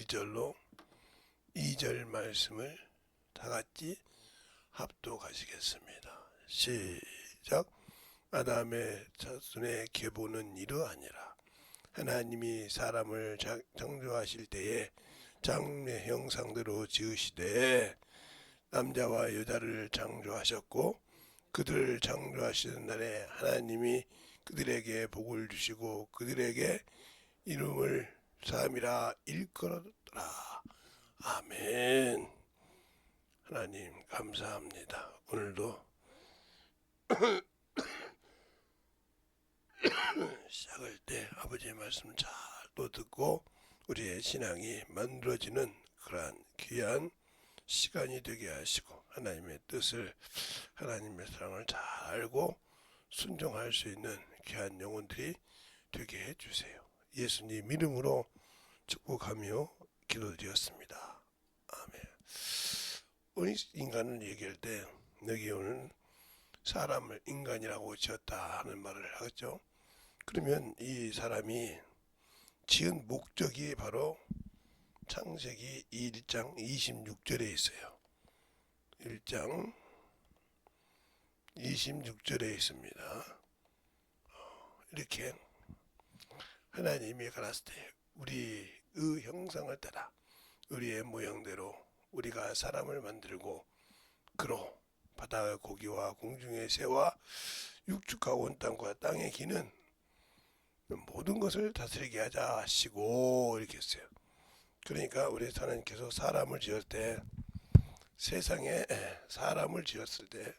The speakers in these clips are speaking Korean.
1절로 2절 말씀을 다 같이 합독하시겠습니다. 시작. 아담의 자손의 계보는 이러하니라. 하나님이 사람을 창조하실 때에 장래 형상대로 지으시되 남자와 여자를 창조하셨고 그들을 창조하시는 날에 하나님이 그들에게 복을 주시고 그들에게 이름을 사람이라 일컬었더라. 아멘. 하나님 감사합니다. 오늘도 시작할 때 아버지의 말씀 잘 또 듣고 우리의 신앙이 만들어지는 그러한 귀한 시간이 되게 하시고 하나님의 뜻을, 하나님의 사랑을 잘 알고 순종할 수 있는 귀한 영혼들이 되게 해주세요. 예수님 이름으로 축복하며 기도드렸습니다. 아멘. 우리 인간을 얘기할 때 여기 오는 사람을 인간이라고 지었다 하는 말을 하죠. 그러면 이 사람이 지은 목적이 바로 창세기 1장 26절에 있어요. 1장 26절에 있습니다. 이렇게 하나님이 가라사대 우리의 형상을 따라 우리의 모양대로 우리가 사람을 만들고 그로 바다의 고기와 공중의 새와 육축하고 온 땅과 땅의 기는 모든 것을 다스리게 하자 하시고 이렇게 했어요. 그러니까 우리 하나님께서 사람을 지을 때, 세상에 사람을 지었을 때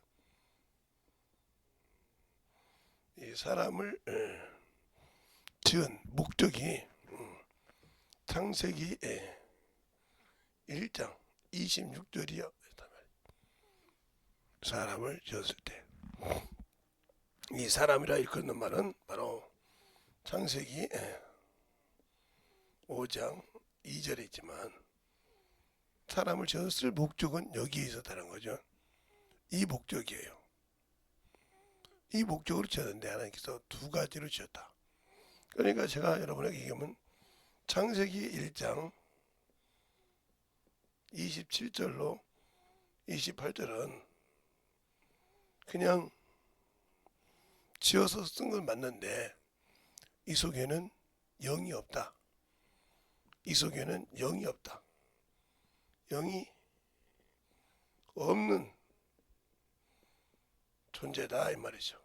이 사람을 지은 목적이 창세기 1장 26절이요. 사람을 지었을 때 이 사람이라 일컫는 말은 바로 창세기 5장 2절에 있지만 사람을 지었을 목적은 여기에 있었다는 거죠. 이 목적이에요. 이 목적으로 지었는데 하나님께서 두 가지로 지었다. 그러니까 제가 여러분에게 얘기하면 창세기 1장 27절로 28절은 그냥 지어서 쓴 건 맞는데 이 속에는 영이 없다. 이 속에는 영이 없다. 영이 없는 존재다 이 말이죠.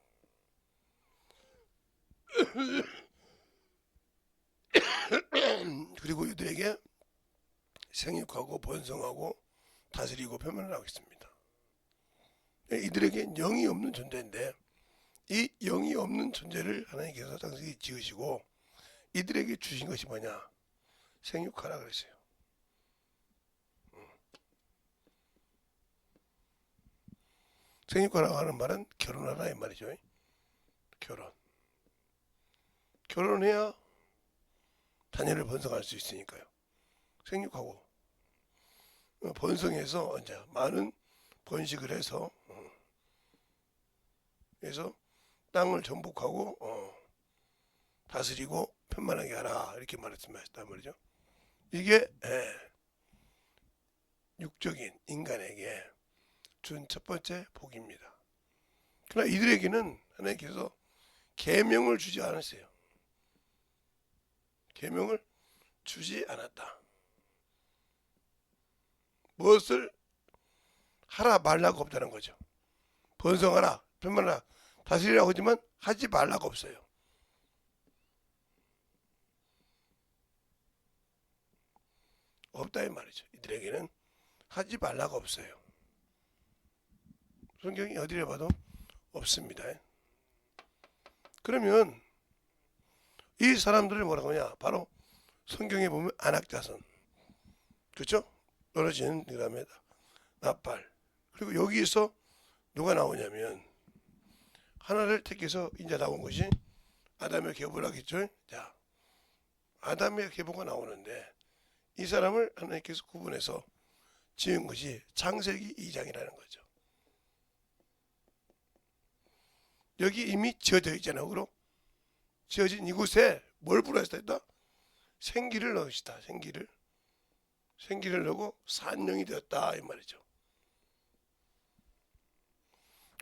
그리고 이들에게 생육하고 번성하고 다스리고 표면을 하고 있습니다. 이들에게 영이 없는 존재인데 이 영이 없는 존재를 하나님께서 창세기 지으시고 이들에게 주신 것이 뭐냐? 생육하라 그랬어요. 생육하라고 하는 말은 결혼하라 이 말이죠. 결혼해야 자녀를 번성할 수 있으니까요. 생육하고 번성해서 이제 많은 번식을 해서 그래서 땅을 정복하고 다스리고 편만하게 하라 이렇게 말했단 말이죠. 이게 육적인 인간에게 준 첫 번째 복입니다. 그러나 이들에게는 하나님께서 계명을 주지 않았어요. 계명을 주지 않았다. 무엇을 하라 말라고 없다는 거죠. 번성하라, 편만하라, 다스리라고 하지만 하지 말라고 없어요. 없다 이 말이죠. 이들에게는 하지 말라고 없어요. 성경이 어디를 봐도 없습니다. 그러면 이 사람들을 뭐라고 하냐? 바로 성경에 보면 안악자손, 그렇죠? 떨어지는 그 다음에 나팔. 그리고 여기에서 누가 나오냐면 하나를 택해서 이제 나온 것이 아담의 계보라겠죠. 자, 아담의 계보가 나오는데 이 사람을 하나님께서 구분해서 지은 것이 창세기 2장이라는 거죠. 여기 이미 지어져 있잖아요. 그럼 지어진 이곳에 뭘 불어있다? 생기를 넣으시다. 생기를. 생기를 내고 산영이 되었다 이 말이죠.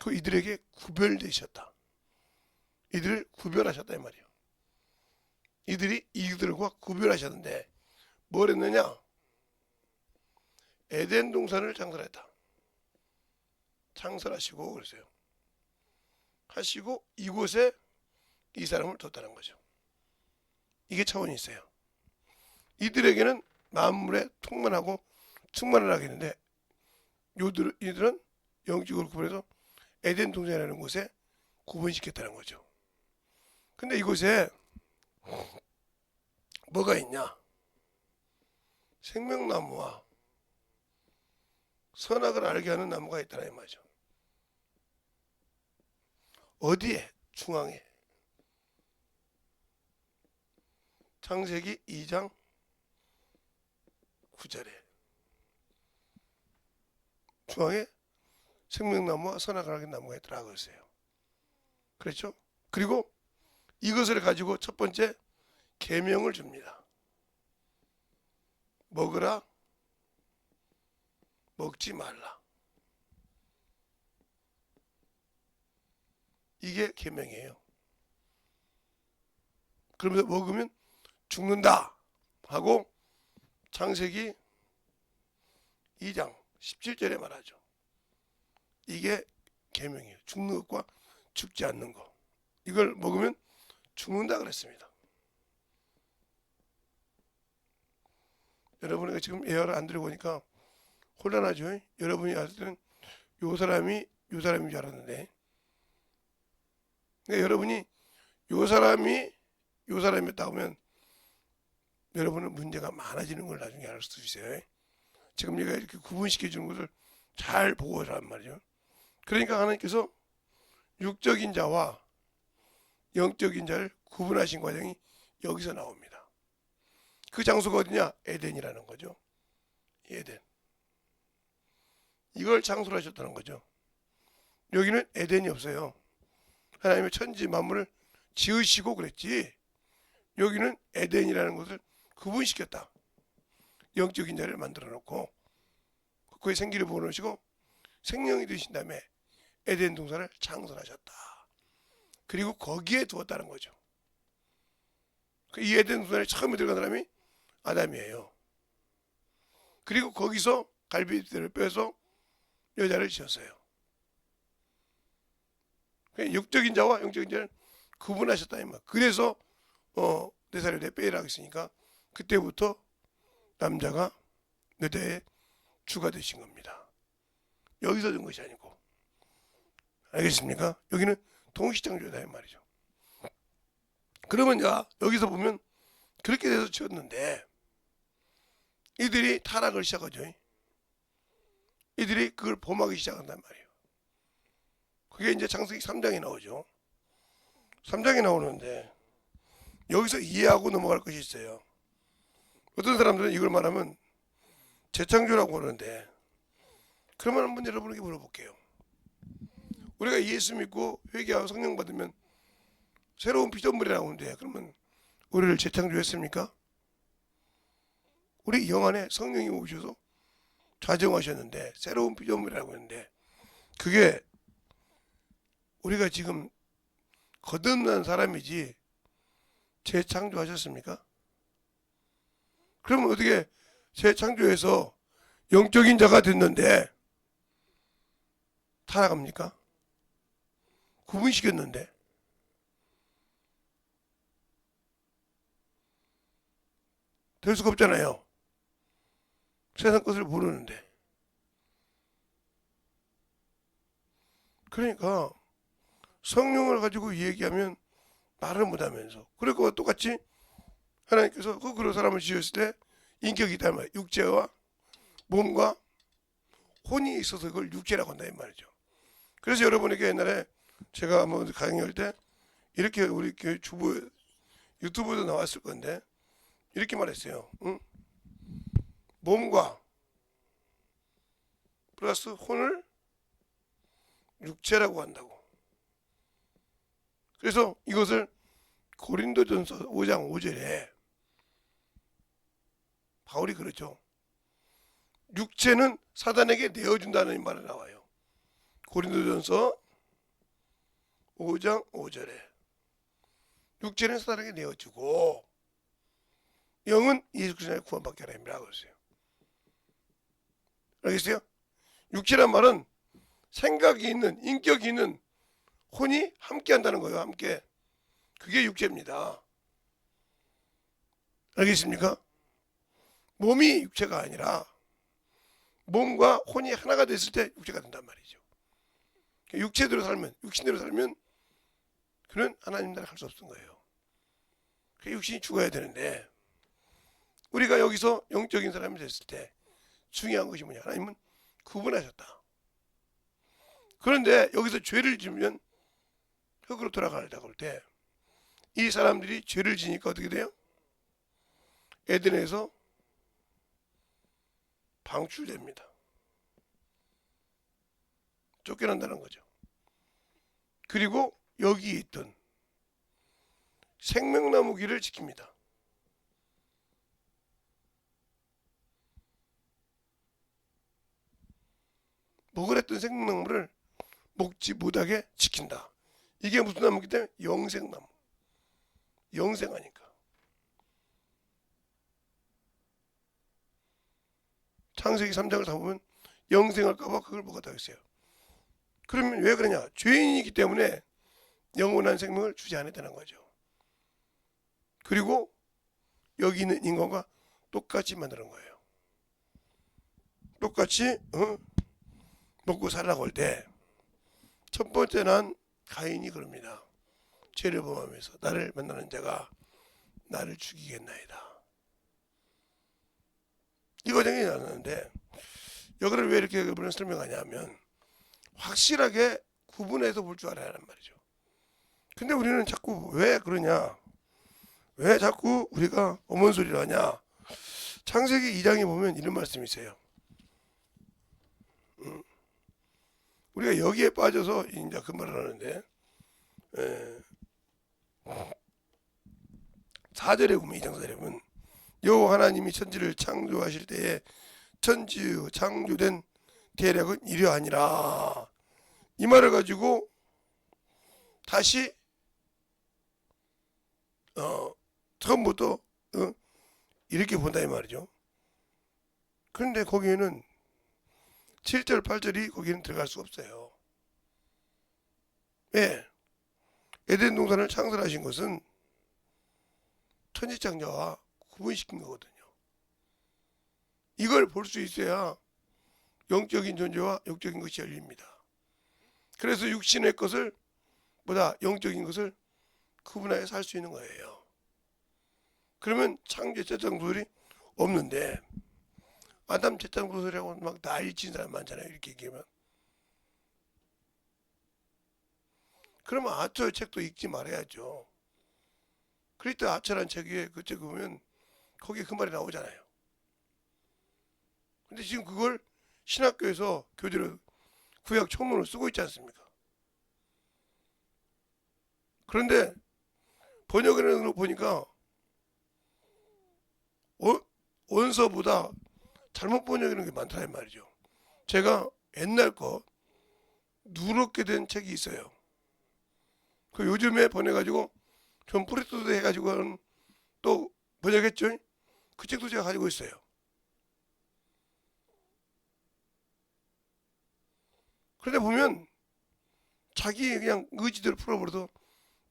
그 이들에게 구별되셨다. 이들을 구별하셨다 이 말이에요. 이들이 이들과 구별하셨는데 뭘 했느냐? 에덴 동산을 창설했다. 창설하시고 그러세요. 하시고 이곳에 이 사람을 뒀다는 거죠. 이게 차원이 있어요. 이들에게는 만물에 충만하고 충만을 하겠는데 이들은 영적으로 구분해서 에덴 동산이라는 곳에 구분시켰다는 거죠. 근데 이곳에 뭐가 있냐? 생명나무와 선악을 알게 하는 나무가 있다라 이 말이죠. 어디에? 중앙에. 창세기 2장 9절에 중앙에 생명나무와 선악을 알게 하는 나무가 있더라고 했어요. 그렇죠? 그리고 이것을 가지고 첫 번째 계명을 줍니다. 먹으라, 먹지 말라. 이게 계명이에요. 그러면서 먹으면 죽는다 하고 창세기 2장 17절에 말하죠. 이게 계명이에요. 죽는 것과 죽지 않는 것. 이걸 먹으면 죽는다 그랬습니다. 여러분이 지금 예화를 안 들어보니까 혼란하죠. 여러분이 알 때는 요 사람인 줄 알았는데 그러니까 여러분이 요 사람이었다 하면 여러분은 문제가 많아지는 걸 나중에 알 수 있어요. 지금 얘가 이렇게 구분시켜 주는 것을 잘 보고 하란 말이죠. 그러니까 하나님께서 육적인 자와 영적인 자를 구분하신 과정이 여기서 나옵니다. 그 장소가 어디냐? 에덴이라는 거죠. 에덴. 이걸 창조를 하셨다는 거죠. 여기는 에덴이 없어요. 하나님의 천지 만물을 지으시고 그랬지. 여기는 에덴이라는 것을 구분시켰다. 영적인 자를 만들어 놓고 그의 생기를 부어놓으시고 생명이 되신 다음에 에덴 동산을 창설하셨다. 그리고 거기에 두었다는 거죠. 이 에덴 동산에 처음에 들어간 사람이 아담이에요. 그리고 거기서 갈비뼈를 빼서 여자를 지었어요. 육적인 자와 영적인 자를 구분하셨다. 그래서 네 살에 내 빼라고 했으니까 그때부터 남자가 여자의 주가 되신 겁니다. 여기서 된 것이 아니고. 알겠습니까? 여기는 동시창조다 이 말이죠. 그러면 여기서 보면 그렇게 돼서 지었는데 이들이 타락을 시작하죠. 이들이 그걸 범하기 시작한단 말이에요. 그게 이제 창세기 3장에 나오죠. 3장에 나오는데 여기서 이해하고 넘어갈 것이 있어요. 어떤 사람들은 이걸 말하면 재창조라고 하는데 그러면 한번 여러분에게 물어볼게요. 우리가 예수 믿고 회개하고 성령 받으면 새로운 피조물이 나오는데 그러면 우리를 재창조했습니까? 우리 영 안에 성령이 오셔서 좌정하셨는데 새로운 피조물이라고 했는데 그게 우리가 지금 거듭난 사람이지 재창조하셨습니까? 그러면 어떻게 재창조해서 영적인 자가 됐는데 타락합니까? 구분시켰는데 될 수가 없잖아요. 세상 것을 모르는데. 그러니까 성령을 가지고 얘기하면 말을 못하면서 그리고 똑같이 하나님께서 그런 사람을 지었을 때 인격이 있단 말이에요. 육체와 몸과 혼이 있어서 그걸 육체라고 한다 이 말이죠. 그래서 여러분에게 옛날에 제가 뭐 강의할 때 이렇게 우리 교회 주부 유튜브도 나왔을 건데 이렇게 말했어요. 응? 몸과 플러스 혼을 육체라고 한다고. 그래서 이것을 고린도전서 5장 5절에 바울이 그러죠. 육체는 사단에게 내어준다는 말이 나와요. 고린도전서 5장 5절에 육체는 사단에게 내어주고 영은 예수 그리스도의 구원받게 하라 함이라고 했어요. 알겠어요? 육체란 말은 생각이 있는, 인격이 있는 혼이 함께 한다는 거예요. 함께. 그게 육체입니다. 알겠습니까? 몸이 육체가 아니라 몸과 혼이 하나가 됐을 때 육체가 된단 말이죠. 육체대로 살면, 육신대로 살면 그는 하나님 나라 갈 수 없는 거예요. 육신이 죽어야 되는데 우리가 여기서 영적인 사람이 됐을 때 중요한 것이 뭐냐? 하나님은 구분하셨다. 그런데 여기서 죄를 지으면 흙으로 돌아가려고 할 때 이 사람들이 죄를 지니까 어떻게 돼요? 에덴에서 방출됩니다. 쫓겨난다는 거죠. 그리고 여기에 있던 생명나무 길을 지킵니다. 먹으랬던 생명나무를 먹지 못하게 지킨다. 이게 무슨 나무이기 때문에 영생나무. 영생하니까. 창세기 3장을 다 보면 영생할까봐 그걸 먹었다고 했어요. 그러면 왜 그러냐? 죄인이기 때문에 영원한 생명을 주지 않았다는 거죠. 그리고 여기 있는 인간과 똑같이 만드는 거예요. 똑같이 먹고 살라고 할 때 첫 번째 난 가인이 그럽니다. 죄를 범하면서 나를 만나는 자가 나를 죽이겠나이다. 이 과정이 나왔는데 여기를 왜 이렇게 설명하냐면 확실하게 구분해서 볼 줄 알아야 하는 말이죠. 근데 우리는 자꾸 왜 그러냐? 왜 자꾸 우리가 어머니 소리를 하냐? 창세기 2장에 보면 이런 말씀이 있어요. 우리가 여기에 빠져서 이제 그 말을 하는데 4절에 보면 2장 4절에 보면 여호와 하나님이 천지를 창조하실 때에 천지의 창조된 대략은 이러하니라. 이 말을 가지고 다시 처음부터 이렇게 본다 이 말이죠. 그런데 거기에는 7절 8절이 거기는 들어갈 수 없어요. 왜? 에덴 동산을 창설하신 것은 천지창조와 구분시킨 거거든요. 이걸 볼 수 있어야 영적인 존재와 육적인 것이 열립니다. 그래서 육신의 것을 보다 영적인 것을 구분하여 살 수 있는 거예요. 그러면 창조 재창 소설이 없는데 아담 재창 소설이라고 막 난리친 사람 많잖아요. 이렇게 얘기하면. 그러면 아처의 책도 읽지 말아야죠. 그리스도 아처란 책에 그 책 보면 거기에 그 말이 나오잖아요. 근데 지금 그걸 신학교에서 교재로 구약 총론을 쓰고 있지 않습니까? 그런데 번역을 보니까 원서보다 잘못 번역하는 게 많다는 말이죠. 제가 옛날 거 누렇게 된 책이 있어요. 그 요즘에 보내가지고 좀 프리토드 해가지고 또 번역했죠. 그 책도 제가 가지고 있어요. 그런데 보면 자기 그냥 의지대로 풀어버려도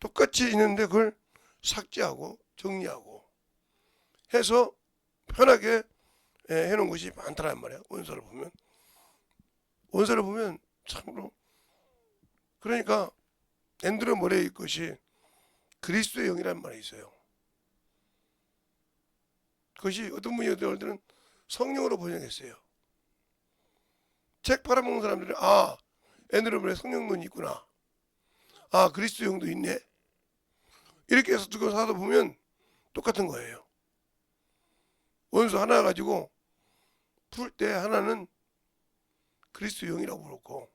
똑같이 있는데 그걸 삭제하고 정리하고 해서 편하게 해놓은 것이 많다는 말이야. 원서를 보면 참으로 그러니까 앤드루 머레이 것이 그리스도의 영이라는 말이 있어요. 그것이 어떤 분이 어떨 때는 성령으로 번역했어요. 책 팔아먹는 사람들은 앤드루 머레이 성령론이 있구나. 그리스도 영도 있네. 이렇게 해서 두고 사다 보면 똑같은 거예요. 원서 하나 가지고 풀 때 하나는 그리스도 영이라고 부르고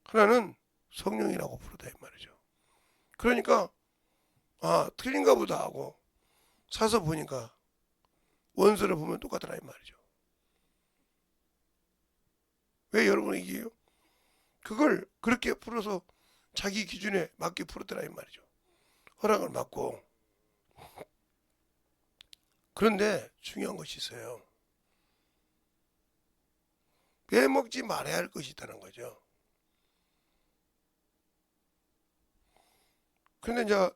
하나는 성령이라고 부르다 이 말이죠. 그러니까 틀린가 보다 하고 사서 보니까 원서를 보면 똑같더라 이 말이죠. 왜 여러분이 얘기해요? 그걸 그렇게 풀어서 자기 기준에 맞게 풀었더라 이 말이죠. 허락을 받고. 그런데 중요한 것이 있어요. 빼먹지 말아야 할 것이 있다는 거죠. 그런데 이제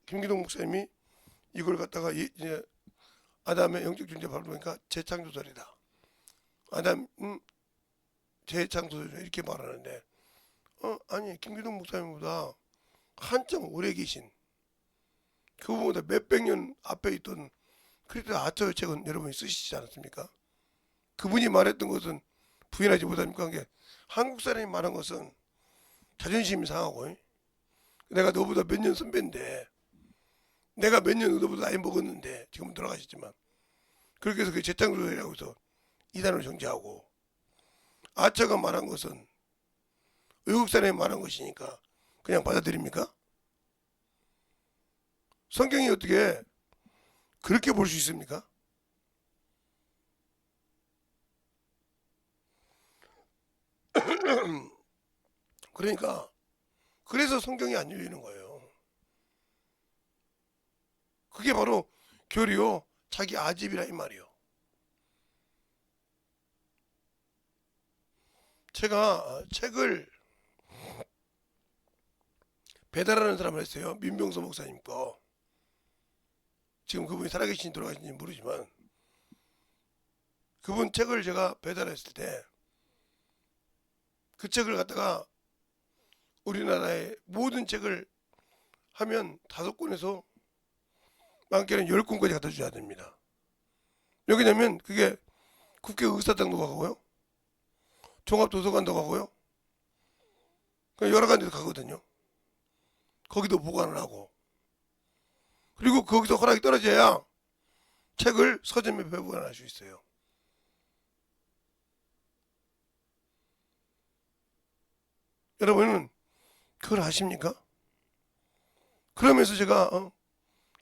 김기동 목사님이 이걸 갖다가 이제 아담의 영적 존재 발표니까 재창조설이다. 아담 재창조설 이렇게 말하는데 아니 김기동 목사님보다 한참 오래 계신 그분보다 몇백 년 앞에 있던 크리스토 아처의 책은 여러분이 쓰시지 않았습니까? 그분이 말했던 것은 부인하지 못합니까? 게 한국 사람이 말한 것은 자존심이 상하고 내가 너보다 몇 년 선배인데 내가 몇 년 너보다 나이 먹었는데 지금 돌아가셨지만 그렇게 해서 그 재창조설이라고 해서 이단을 정지하고 아처가 말한 것은 외국 사람이 말한 것이니까 그냥 받아들입니까? 성경이 어떻게 그렇게 볼 수 있습니까? 그러니까 그래서 성경이 안 열리는 거예요. 그게 바로 교리요 자기 아집이라 이 말이요. 제가 책을 배달하는 사람을 했어요. 민병서 목사님 거. 지금 그분이 살아계신지 돌아가신지 모르지만 그분 책을 제가 배달했을 때 그 책을 갖다가 우리나라의 모든 책을 하면 5권에서 많게는 10권까지 갖다 줘야 됩니다. 왜냐면 그게 국회 의사당도 가고요. 종합도서관도 가고요. 여러 가지 데 가거든요. 거기도 보관을 하고. 그리고 거기서 허락이 떨어져야 책을 서점에 배부관할 수 있어요. 여러분은 그걸 아십니까? 그러면서 제가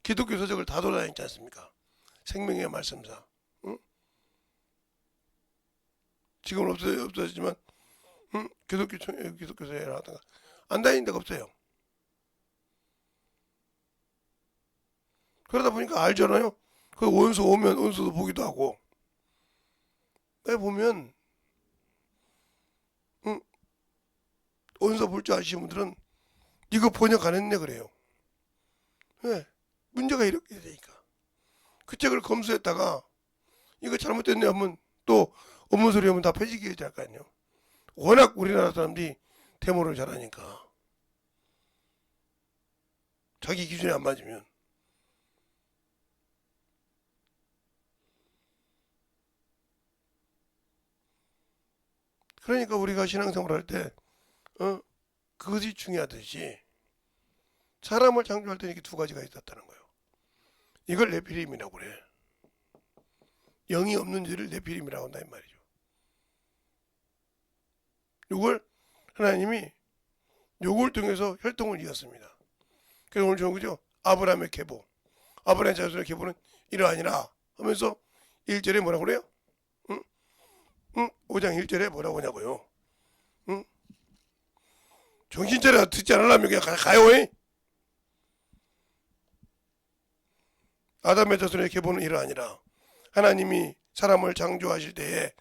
기독교 서적을 다 돌아다녔지 않습니까? 생명의 말씀사. 지금은 없어졌지만 기독교 서적에 나왔다가 안 다니는 데가 없어요. 그러다 보니까 알잖아요. 그 원수 오면 원수도 보기도 하고. 왜 보면 원서 볼 줄 아시는 분들은 이거 번역 안 했네 그래요. 왜? 문제가 이렇게 되니까. 그 책을 검수했다가 이거 잘못됐네 하면 또 업무 소리 하면 다 폐지기 할 거 아니에요. 워낙 우리나라 사람들이 데모를 잘하니까. 자기 기준에 안 맞으면. 그러니까 우리가 신앙생활 할 때 그것이 중요하듯이 사람을 창조할 때 이렇게 두 가지가 있었다는 거예요. 이걸 네피림이라고 그래. 영이 없는 죄를 네피림이라고 한다 이 말이죠. 이걸 하나님이 요걸 통해서 혈통을 이었습니다. 그래서 오늘 좋은 거죠. 아브라함의 계보. 아브라함의 자손의 계보는 이러하니라 하면서 1절에 뭐라고 그래요? 5장 1절에 뭐라고 하냐고요. 정신 차려 듣지 않으려면 그냥 가요. 아담의 자손의 계보는 이러하니라. 하나님이 사람을 창조하실 때에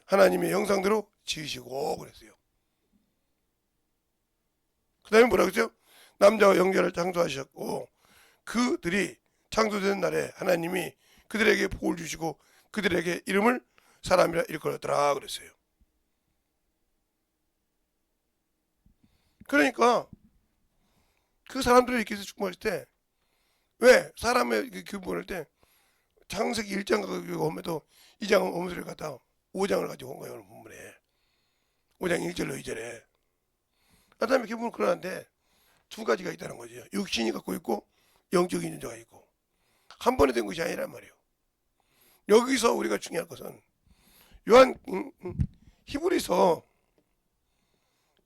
하나님의 형상대로 지으시고 그랬어요. 그 다음에 뭐라고 했어요? 남자와 여자를 창조하셨고 그들이 창조된 날에 하나님이 그들에게 복을 주시고 그들에게 이름을 사람이라 일컬었더라 그랬어요. 그러니까 그 사람들이 이렇게 해서 축복할 때 왜 사람의 교훈할 때 창세기 1장 보면도 2장은 오문소리를 갖다 5장을 가지고 온 거예요. 본문에 5장 1절로 2절에 아담의 기분은 그러는데 두 가지가 있다는 거죠. 육신이 갖고 있고 영적인 존재가 있고 한 번에 된 것이 아니란 말이에요. 여기서 우리가 중요한 것은 요한 히브리서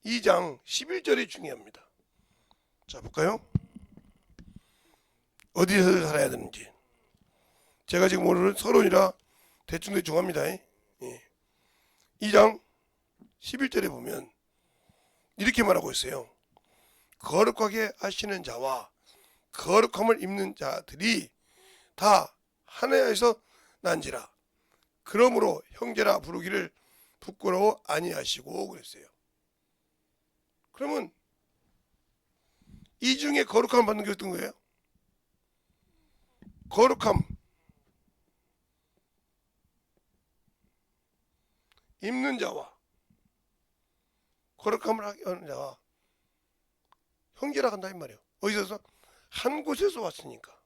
2장 11절이 중요합니다. 자 볼까요? 어디서 살아야 되는지. 제가 지금 오늘은 서론이라 대충 합니다. 2장 11절에 보면 이렇게 말하고 있어요. 거룩하게 하시는 자와 거룩함을 입는 자들이 다 하나에서 난지라. 그러므로 형제라 부르기를 부끄러워 아니하시고 그랬어요. 그러면 이 중에 거룩함을 받는 게 어떤 거예요? 거룩함 입는 자와 거룩함을 하는 자와 형제라 한다 이 말이에요. 어디서? 한 곳에서 왔으니까.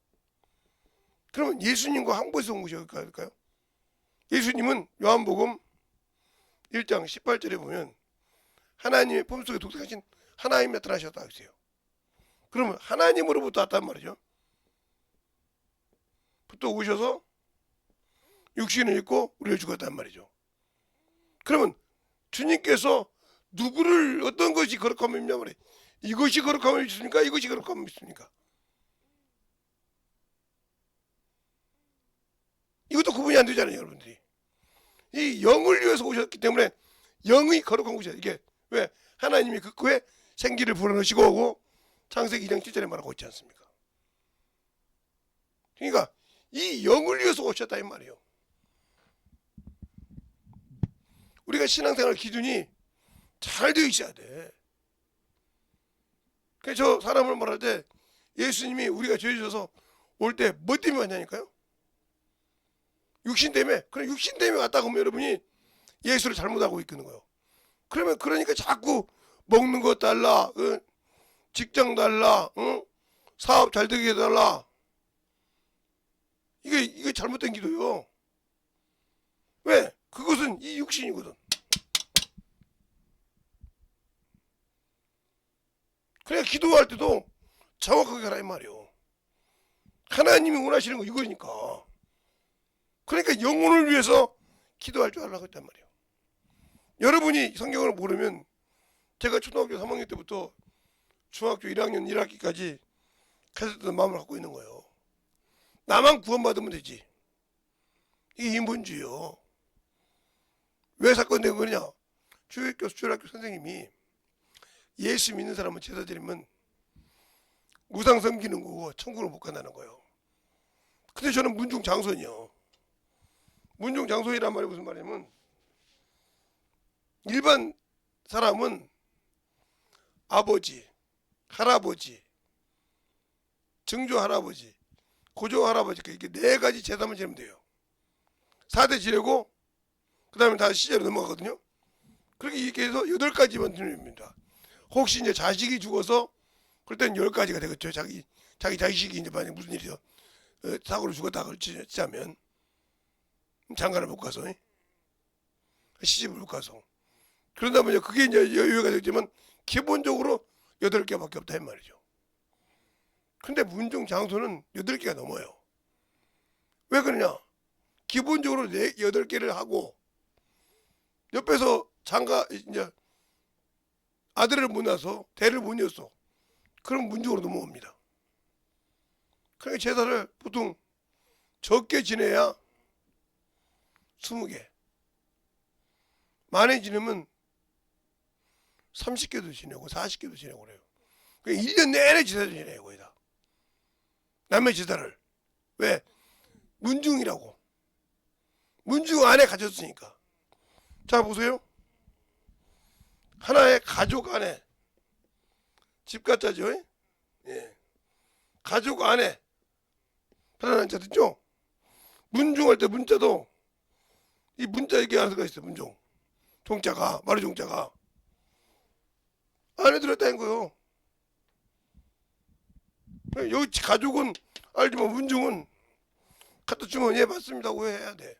그러면 예수님과 한 곳에서 온 것이 어딜까요? 예수님은 요한복음 1장 18절에 보면 하나님의 품속에 독특하신 하나님이 나타나셨다 했어요. 그러면 하나님으로부터 왔단 말이죠. 부터 오셔서 육신을 입고 우리를 죽었단 말이죠. 그러면 주님께서 누구를 어떤 것이 거룩함을 입냐 말이에요. 이것이 거룩함을 입습니까? 이것이 거룩함을 입습니까? 이것도 구분이 안 되잖아요, 여러분들이. 이 영을 위해서 오셨기 때문에 영의 거룩한 곳이야. 이게 왜? 하나님이 그 후에 생기를 불어넣으시고 오고 창세기 2장 7절에 말하고 있지 않습니까? 그러니까 이 영을 위해서 오셨다 이 말이에요. 우리가 신앙생활 기준이 잘 되어 있어야 돼. 그래서 저 사람을 말할 때 예수님이 우리가 죄 지어서 올 때 뭐 때문에 왔냐니까요? 육신 때문에. 그럼 육신 때문에 왔다고 하면 여러분이 예수를 잘못하고 있는 거예요. 그러니까 자꾸 먹는 거 달라, 직장 달라, 사업 잘 되게 해달라. 이게 잘못된 기도요. 왜? 그것은 이 육신이거든. 그래 기도할 때도 정확하게 하라 이 말이요. 하나님이 원하시는 거 이거니까. 그러니까 영혼을 위해서 기도할 줄 알라고 했단 말이에요. 여러분이 성경을 모르면 제가 초등학교 3학년 때부터 중학교 1학년 1학기까지 가졌던 마음을 갖고 있는 거예요. 나만 구원받으면 되지. 이게 인본주의요. 왜 사건 된 거냐? 주일학교 선생님이 예수 믿는 사람은 제사 드리면 우상 섬기는 거고 천국을 못 간다는 거예요. 근데 저는 문중장손이요. 문중장손이란 말이 무슨 말이냐면 일반 사람은 아버지, 할아버지, 증조 할아버지, 고조 할아버지 이렇게 네 가지 제사만 지내면 돼요. 4대 지내고 그 다음에 다시 시제로 넘어가거든요. 그렇게 이렇게 해서 8가지만 드립니다. 혹시 이제 자식이 죽어서 그럴 때는 10가지가 되겠죠. 자기 자식이 이제 만약 무슨 일이요 사고로 죽었다고 치자면 장가를 못 가서 시집을 못 가서 그러다 보니 그게 이제 여유가 되지만 기본적으로 8개밖에 없다 이 말이죠. 근데 문중 장소는 8개가 넘어요. 왜 그러냐? 기본적으로 8개를 하고 옆에서 장가 이제 아들을 못 낳아서 대를 못 이었어. 그럼 문중으로 넘어옵니다. 그러니까 제사를 보통 적게 지내야 20개. 많이 지내면 30개도 지내고 40개도 지내고 그래요. 그러니까 1년 내내 제사를 지내요 거의 다. 남의 제사를. 왜? 문중이라고. 문중 안에 가졌으니까. 자 보세요. 하나의 가족 안에 집 같자죠? 예. 가족 안에 편안한 자 듣죠? 문중할 때 문자도 이 문자 얘기 하는 수가 있어요. 문종 종자가 마루 종자가 안에 들었다는 거요. 여기 가족은 알지만 문중은 갖다 주면 예 맞습니다고 해야 돼.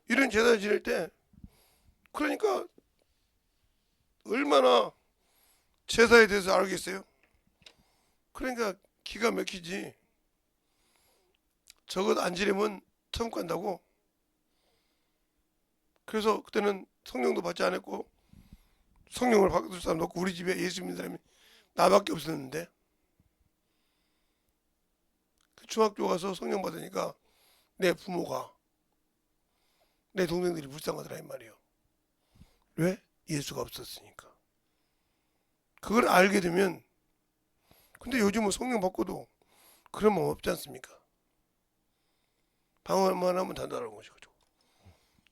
이런 제사를 지낼 때 그러니까 얼마나 제사에 대해서 알겠어요? 그러니까 기가 막히지. 저것 안 지내면 천국 간다고. 그래서 그때는 성령도 받지 않았고 성령을 받을 사람 없고 우리 집에 예수 믿는 사람이 나밖에 없었는데 그 중학교 가서 성령 받으니까 내 부모가 내 동생들이 불쌍하더라 이 말이에요. 왜? 예수가 없었으니까. 그걸 알게 되면, 근데 요즘은 성령 받고도 그런 마음 없지 않습니까? 방언만 하면 단단한 것이죠.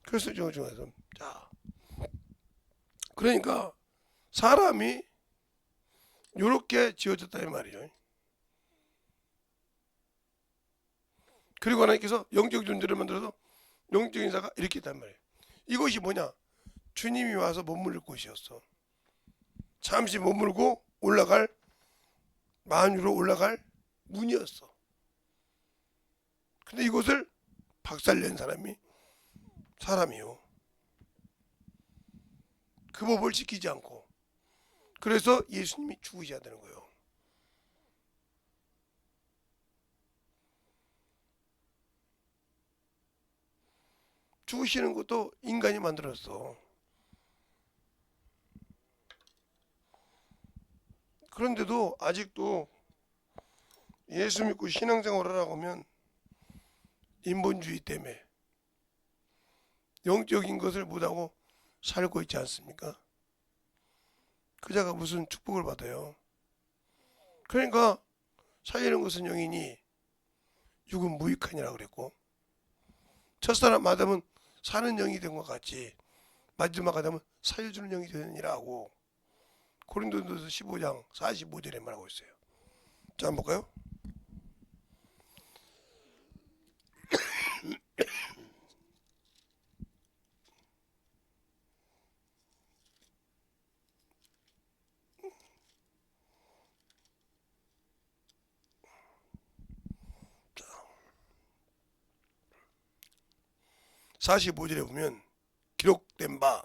그래서 저 중에서 자, 그러니까 사람이 요렇게 지어졌다 이 말이죠. 그리고 하나님께서 영적 존재를 만들어서 영적인 자가 이렇게 있단 말이에요. 이것이 뭐냐? 주님이 와서 머무를 곳이었어. 잠시 머물고 올라갈, 마음 위로 올라갈 문이었어. 근데 이것을 박살낸 사람이요. 그 법을 지키지 않고. 그래서 예수님이 죽으셔야 되는 거예요. 죽으시는 것도 인간이 만들었어. 그런데도 아직도 예수 믿고 신앙생활을 하라고 하면 인본주의 때문에 영적인 것을 못하고 살고 있지 않습니까? 그 자가 무슨 축복을 받아요. 그러니까 살리는 것은 영이니 육은 무익하니라 그랬고, 첫사람 아담은 사는 영이 된 것 같이 마지막 아담은 살려주는 영이 되느니라 하고 고린도전서 15장 45절에 말하고 있어요. 자, 한번 볼까요? 자, 45절에 보면 기록된 바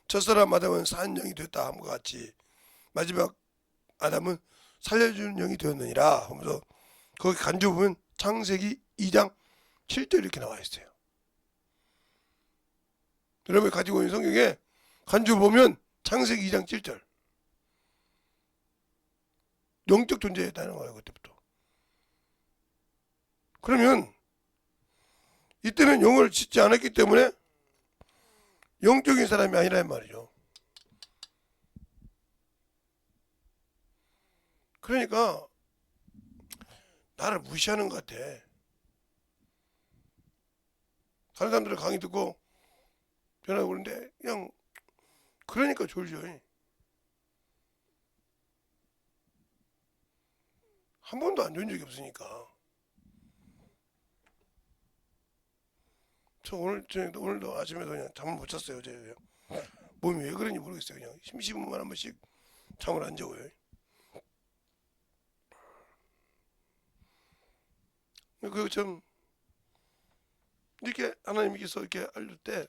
첫사람 아담은 사는 영이 됐다 함과 같이 마지막 아담은 살려주는 영이 되었느니라 하면서 거기 간주 보면 창세기 2장 7절 이렇게 나와 있어요. 여러분이 가지고 있는 성경에 간주 보면 창세기 2장 7절 영적 존재였다는 거예요. 그때부터. 그러면 이때는 영을 짓지 않았기 때문에 영적인 사람이 아니란 말이죠. 그러니까 나를 무시하는 것 같아. 다른 사람들은 강의 듣고 변하고 그러는데 그냥 그러니까 졸죠. 한 번도 안 좋은 적이 없으니까. 저 오늘도 아침에도 그냥 잠을 못 잤어요. 어제 몸이 왜 그런지 모르겠어요. 그냥 심심하면 한 번씩 잠을 안 자고요. 그 참 이렇게 하나님께서 이렇게 알릴 때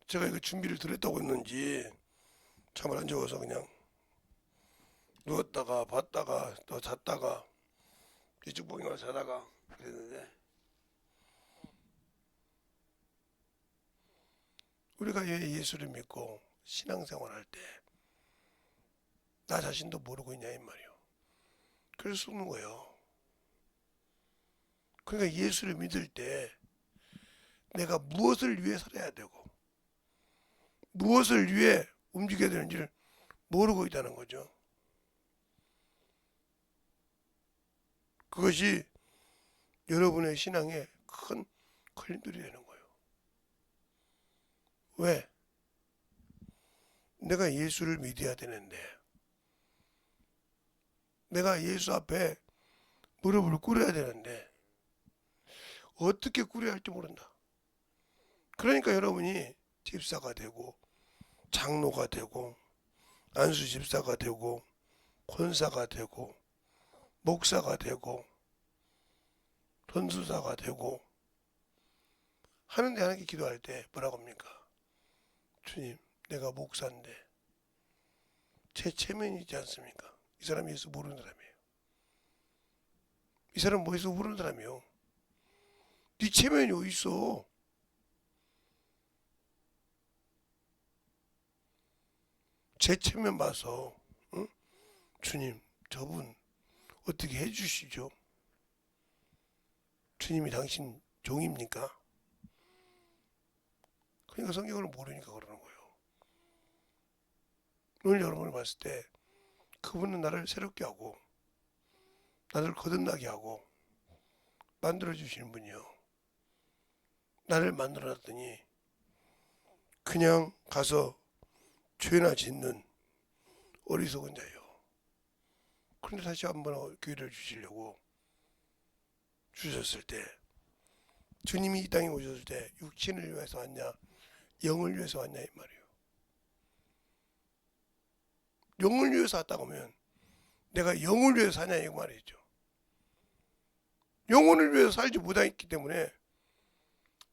제가 이거 준비를 드렸다고 했는지 잠을 안 자고서 그냥 누웠다가 봤다가 또 잤다가 이쪽 보기만 자다가 그랬는데 우리가 왜 예수를 믿고 신앙생활할 때 나 자신도 모르고 있냐 이 말이요. 그럴 수 없는 거예요. 그러니까 예수를 믿을 때 내가 무엇을 위해 살아야 되고 무엇을 위해 움직여야 되는지를 모르고 있다는 거죠. 그것이 여러분의 신앙에 큰 걸림돌이 되는 거예요. 왜? 내가 예수를 믿어야 되는데 내가 예수 앞에 무릎을 꿇어야 되는데 어떻게 꿇어야 할지 모른다. 그러니까 여러분이 집사가 되고 장로가 되고 안수 집사가 되고 권사가 되고 목사가 되고 전수사가 되고 하는데 하나님께 기도할 때 뭐라고 합니까? 주님, 내가 목사인데 제 체면이 있지 않습니까? 이 사람이 예수 모르는 사람이에요. 이 사람 뭐 예수 모르는 사람이에요. 네 체면이 어디 있어? 제 체면 봐서 응? 주님, 저분 어떻게 해주시죠? 주님이 당신 종입니까? 그러니까 성경을 모르니까 그러는 거예요. 오늘 여러분을 봤을 때 그분은 나를 새롭게 하고 나를 거듭나게 하고 만들어주시는 분이요. 나를 만들어놨더니 그냥 가서 죄나 짓는 어리석은 자예요. 그런데 다시 한번 기회를 주시려고 주셨을 때 주님이 이 땅에 오셨을 때 육신을 위해서 왔냐 영을 위해서 왔냐 이 말이에요. 영을 위해서 왔다고 하면 내가 영을 위해서 사냐 이 말이죠. 영혼을 위해서 살지 못했기 때문에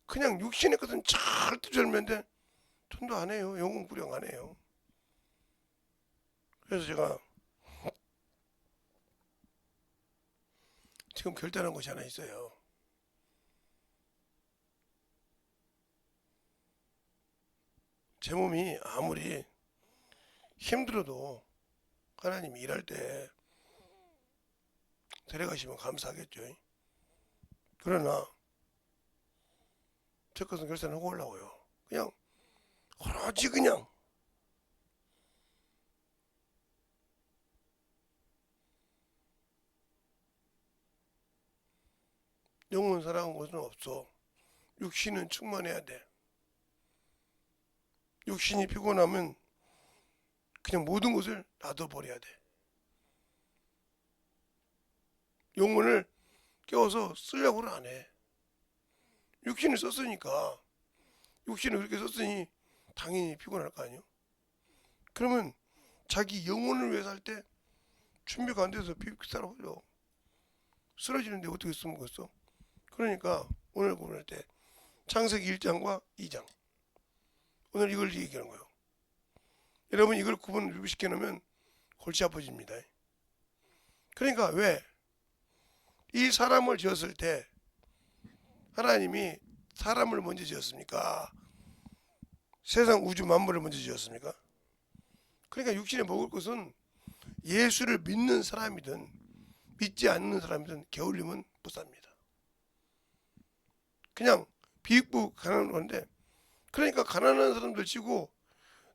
그냥 육신의 것은 잘 뜯어내는데 전도 안 해요. 영혼 구령 안 해요. 그래서 제가 지금 결단한 것이 하나 있어요. 제 몸이 아무리 힘들어도 하나님이 일할 때 데려가시면 감사하겠죠. 그러나 제 것은 결단하고 올라오요. 그냥 오로지 그냥 영혼 사랑한 것은 없어. 육신은 충만해야 돼. 육신이 피곤하면 그냥 모든 것을 놔둬버려야 돼. 영혼을 깨워서 쓰려고는 안 해. 육신을 썼으니까 육신을 그렇게 썼으니 당연히 피곤할 거 아니에요. 그러면 자기 영혼을 위해서 할 때 준비가 안 돼서 비싸라고요. 쓰러지는데 어떻게 쓰겠어? 그러니까 오늘 구분할 때 창세기 1장과 2장 오늘 이걸 얘기하는 거예요. 여러분 이걸 구분을 시켜놓으면 골치 아파집니다. 그러니까 왜? 이 사람을 지었을 때 하나님이 사람을 먼저 지었습니까? 세상 우주 만물을 먼저 지었습니까? 그러니까 육신에 먹을 것은 예수를 믿는 사람이든 믿지 않는 사람이든 게을리면 못 삽니다. 그냥 비익부 가난한 건데 그러니까 가난한 사람들 치고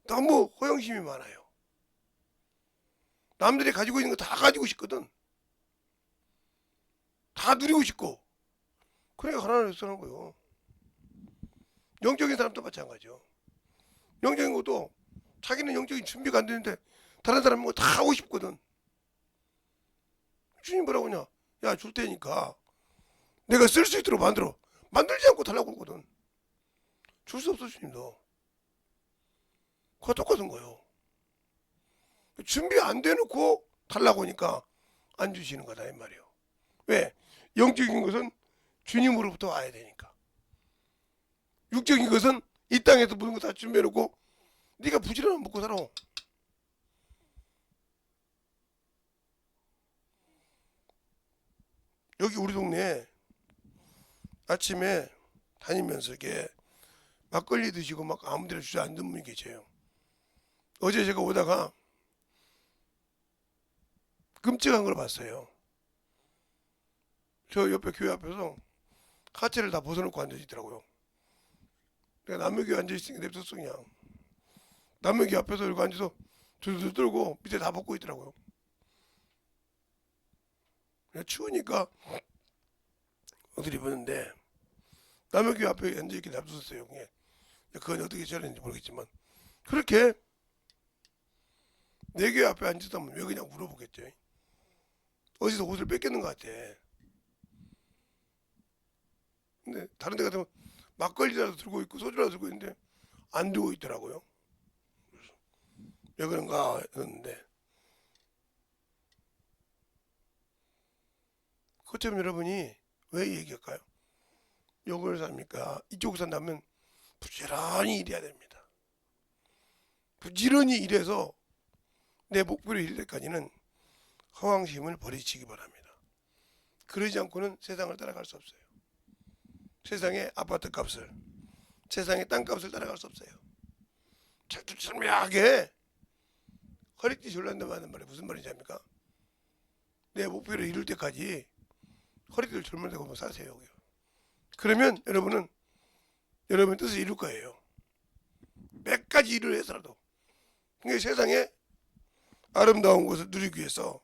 너무 허영심이 많아요. 남들이 가지고 있는 거 다 가지고 싶거든. 다 누리고 싶고 그러니까 가난해서 하는 거예요. 영적인 사람도 마찬가지죠. 영적인 것도 자기는 영적인 준비가 안 되는데 다른 사람은 거 다 하고 싶거든. 주님 뭐라고 하냐? 야, 줄 테니까 내가 쓸 수 있도록 만들어. 만들지 않고 달라고 그러거든. 줄 수 없어 주님도. 그거 똑같은 거예요. 준비 안 돼놓고 달라고 하니까 안 주시는 거다 이 말이에요. 왜? 영적인 것은 주님으로부터 와야 되니까. 육적인 것은 이 땅에서 모든 거 다 준비해놓고 네가 부지런히 먹고 살아. 여기 우리 동네에 아침에 다니면서 이렇게 막걸리 드시고 막 아무데나 주저앉은 분이 계세요. 어제 제가 오다가 끔찍한 걸 봤어요. 저 옆에 교회 앞에서 하체를 다 벗어놓고 앉아있더라고요. 내가 남의 교회 앉아있으니까 냅뒀어 그냥. 남의 교회 앞에서 이렇게 앉아서 둘둘 떨고 밑에 다 벗고 있더라고요. 그냥 추우니까 옷을 입었는데 남의 교회 앞에 앉아있게 냅뒀어요. 그건 어떻게 저랬는지 모르겠지만 그렇게 내 교회 앞에 앉았다면 왜 그냥 물어보겠죠. 어디서 옷을 뺏겼는 것 같아. 근데 다른 데 같으면 막걸리라도 들고 있고 소주라도 들고 있는데 안 들고 있더라고요. 왜 그런가 했는데 그것 때문에 여러분이 왜 얘기할까요? 욕을 삽니까? 이쪽을 산다면 부지런히 일해야 됩니다. 부지런히 일해서 내 목표를 이룰 때까지는 허황심을 버리시기 바랍니다. 그러지 않고는 세상을 따라갈 수 없어요. 세상의 아파트 값을, 세상의 땅값을 따라갈 수 없어요. 철두철미하게 허리띠 졸란다는 말이 무슨 말인지 압니까? 내 목표를 이룰 때까지 허리띠를 졸면대고 사세요. 그러면 여러분은 여러분의 뜻을 이룰 거예요. 몇 가지 일을 해서라도 그러니까 세상에 아름다운 것을 누리기 위해서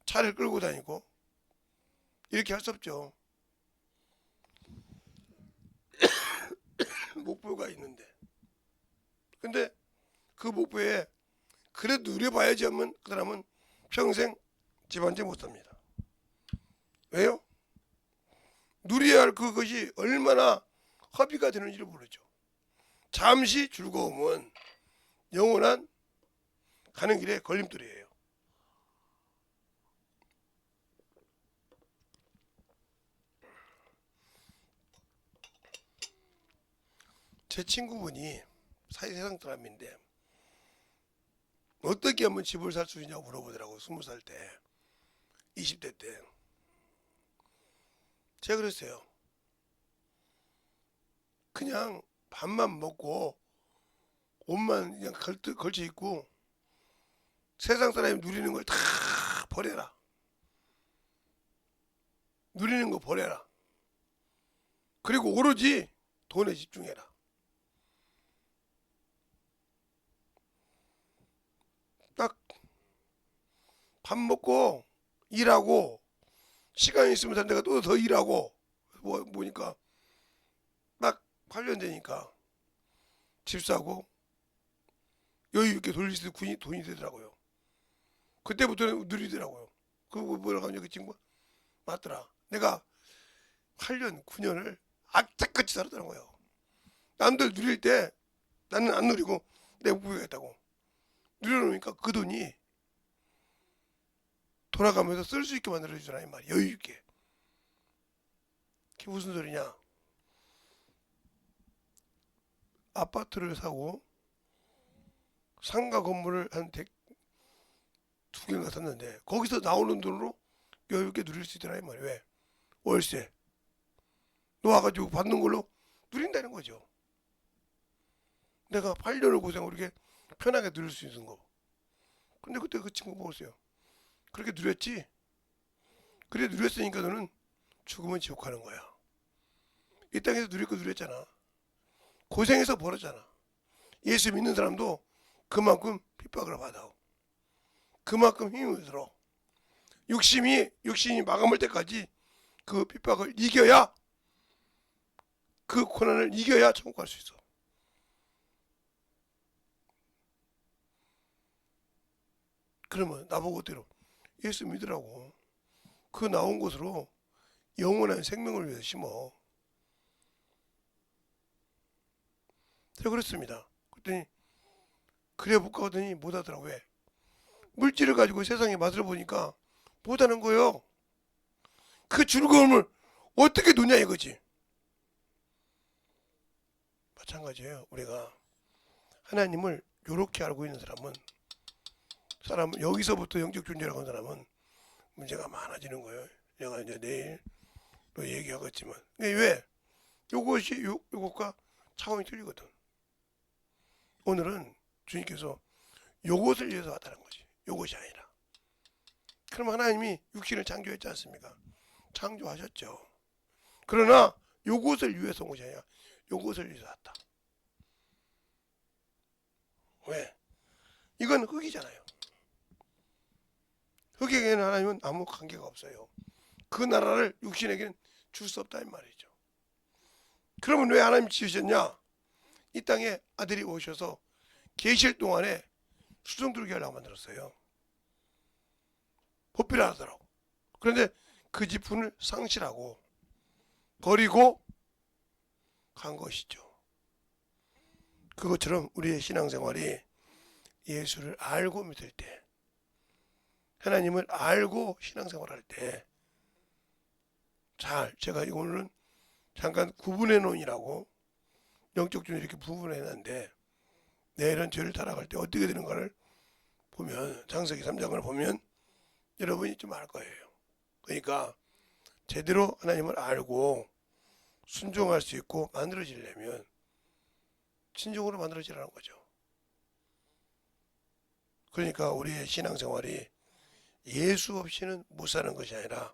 차를 끌고 다니고 이렇게 할 수 없죠. 목표가 있는데 근데 그 목표에 그래도 누려봐야지 하면 그 사람은 평생 집 한 채 못 삽니다. 왜요? 누려야 할 그것이 얼마나 허비가 되는지를 모르죠. 잠시 즐거움은 영원한 가는 길에 걸림돌이에요. 제 친구분이 사회세상 사람인데 어떻게 하면 집을 살 수 있냐고 물어보더라고. 20살 때 20대 때 제가 그랬어요. 그냥 밥만 먹고 옷만 그냥 걸쳐 입고 세상 사람이 누리는 걸 다 버려라. 누리는 거 버려라. 그리고 오로지 돈에 집중해라. 딱 밥 먹고 일하고 시간이 있으면 내가 또 더 일하고 뭐니까 딱 8년 되니까 집 사고 여유 있게 돌릴 수 있는 돈이 되더라고요. 그때부터는 누리더라고요. 그거 뭐라고 하냐 그 친구가 맞더라. 내가 8년 9년을 악착같이 살았다는 거예요. 남들 누릴 때 나는 안 누리고 내 목표가 있다고 누려놓으니까 그 돈이 돌아가면서 쓸 수 있게 만들어주잖아 이 말. 여유 있게. 그게 무슨 소리냐? 아파트를 사고 상가 건물을 한 2개인가 샀는데 거기서 나오는 돈으로 여유 있게 누릴 수 있잖아 이 말이야. 왜? 월세 놓아가지고 받는 걸로 누린다는 거죠. 내가 8년을 고생하고 이렇게 편하게 누릴 수 있는 거. 근데 그때 그 친구 보세요. 그렇게 누렸지? 그래 누렸으니까 너는 죽으면 지옥 가는 거야. 이 땅에서 누릴 거 누렸잖아. 고생해서 벌었잖아. 예수 믿는 사람도 그만큼 핍박을 받아. 그만큼 힘을 들어. 육신이 마감할 때까지 그 핍박을 이겨야 그 고난을 이겨야 천국 갈 수 있어. 그러면 나보고 어때요? 예수 믿으라고. 그 나온 곳으로 영원한 생명을 위해서 심어. 제가 그랬습니다. 그랬더니 그래 볼까 하더니 못하더라고. 왜? 물질을 가지고 세상의 맛을 보니까 못하는 거예요. 그 즐거움을 어떻게 누냐 이거지. 마찬가지예요. 우리가 하나님을 이렇게 알고 있는 사람은 여기서부터 영적 존재라고 하는 사람은 문제가 많아지는 거예요. 내가 이제 내일 또 얘기하겠지만. 왜? 요것과 차원이 틀리거든. 오늘은 주님께서 요것을 위해서 왔다는 거지. 요것이 아니라. 그럼 하나님이 육신을 창조했지 않습니까? 창조하셨죠. 그러나 요것을 위해서 온 것이 아니라 요것을 위해서 왔다. 왜? 이건 흙이잖아요. 흙에게는 하나님은 아무 관계가 없어요. 그 나라를 육신에게는 줄 수 없다 이 말이죠. 그러면 왜 하나님이 지으셨냐? 이 땅에 아들이 오셔서 계실 동안에 수종들게 하려고 만들었어요. 보필하더라고. 그런데 그 직분을 상실하고 버리고 간 것이죠. 그것처럼 우리의 신앙생활이 예수를 알고 믿을 때, 하나님을 알고 신앙생활할 때, 제가 오늘은 잠깐 구분해 놓으라고 영적 존재 이렇게 구분해 놨는데, 내일은 죄를 따라갈 때 어떻게 되는가를 보면, 창세기 3장을 보면 여러분이 좀 알 거예요. 그러니까 제대로 하나님을 알고 순종할 수 있고 만들어지려면 진정으로 만들어지라는 거죠. 그러니까 우리의 신앙생활이 예수 없이는 못 사는 것이 아니라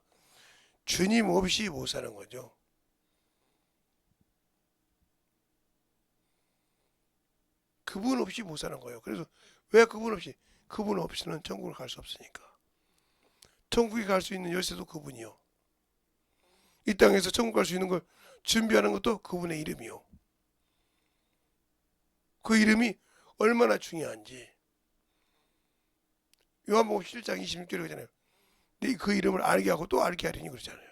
주님 없이 못 사는 거죠. 그분 없이 못 사는 거예요. 그래서 왜 그분 없이? 그분 없이는 천국을 갈 수 없으니까. 천국에 갈 수 있는 열쇠도 그분이요. 이 땅에서 천국 갈 수 있는 걸 준비하는 것도 그분의 이름이요. 그 이름이 얼마나 중요한지. 요한복음 7장 26절에 그러잖아요. 그 이름을 알게 하고 또 알게 하리니 그러잖아요.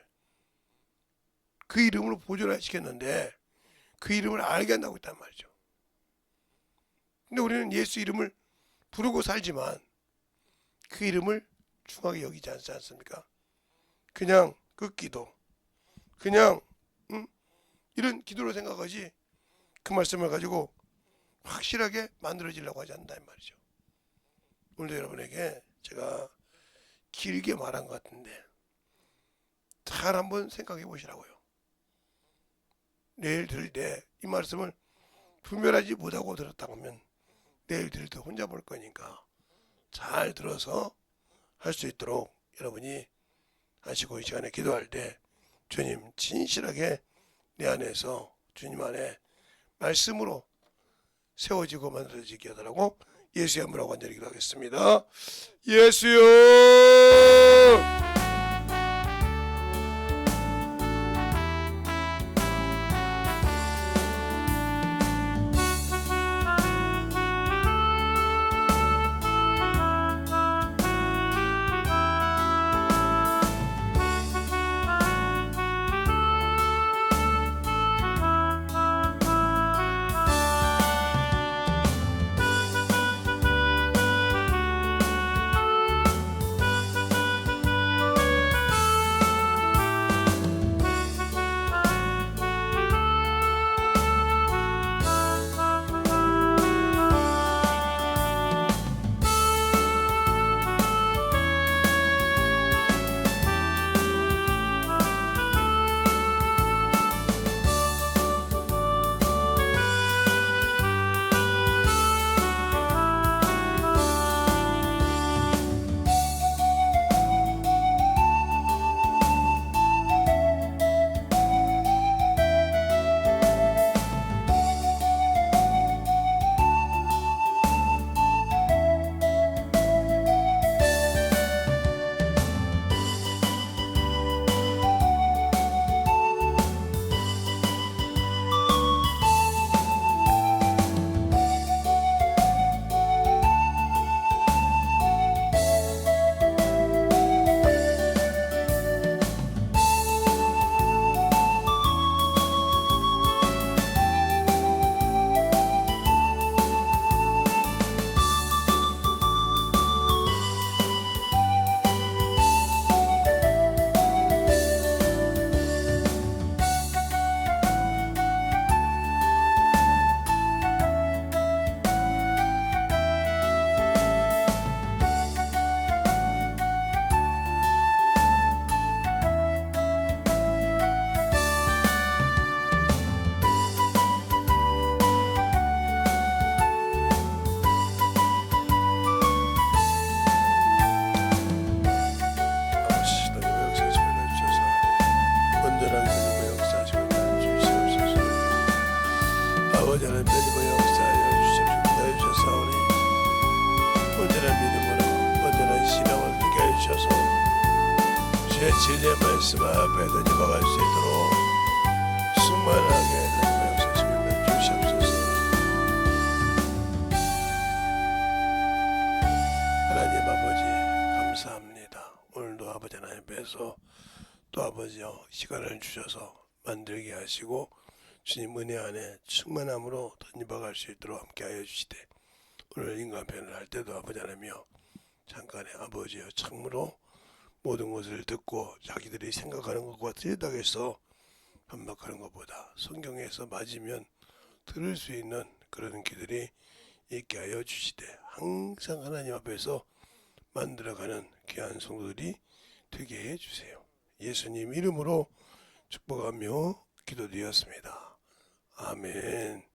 그 이름으로 보존을 시켰는데 그 이름을 알게 한다고 했단 말이죠. 근데 우리는 예수 이름을 부르고 살지만 그 이름을 중하게 여기지 않지 않습니까? 그냥 그 기도, 그냥 이런 기도로 생각하지 그 말씀을 가지고 확실하게 만들어지려고 하지 않는다 이 말이죠. 오늘도 여러분에게 제가 길게 말한 것 같은데 잘 한번 생각해 보시라고요. 내일 들을 때 이 말씀을 분별하지 못하고 들었다 하면 내일 들을 때 혼자 볼 거니까 잘 들어서 할 수 있도록 여러분이 하시고 이 시간에 기도할 때 주님 진실하게 내 안에서 주님 안에 말씀으로 세워지고 만들어지게 하더라고 예수의 이름으로 간절히 기도하겠습니다. 예수여! 아버지 하나님 믿음의 역사하여 주시옵소서. 온전한 믿음으로 온전한 신앙을 되게 해주셔서 주의 진리의 말씀 앞에 던져박을 수 있도록 충만하게 믿음의 역사하시며 주시옵소서. 하나님 아버지 감사합니다. 오늘도 아버지 하나님 앞에서 또 아버지여 시간을 주셔서 만들게 하시고 주님 은혜 안에 충만함으로 던져박을 수 있도록 함께하여 주시되 오늘 인간편을 할 때도 아버지 하나님이여 잠깐의 아버지여 참으로 모든 것을 듣고 자기들이 생각하는 것과 틀리다고 반박하는 것보다 성경에서 맞으면 들을 수 있는 그런 귀들이 있게 하여 주시되 항상 하나님 앞에서 만들어가는 귀한 성도들이 되게 해주세요. 예수님 이름으로 축복하며 기도드렸습니다. 아멘.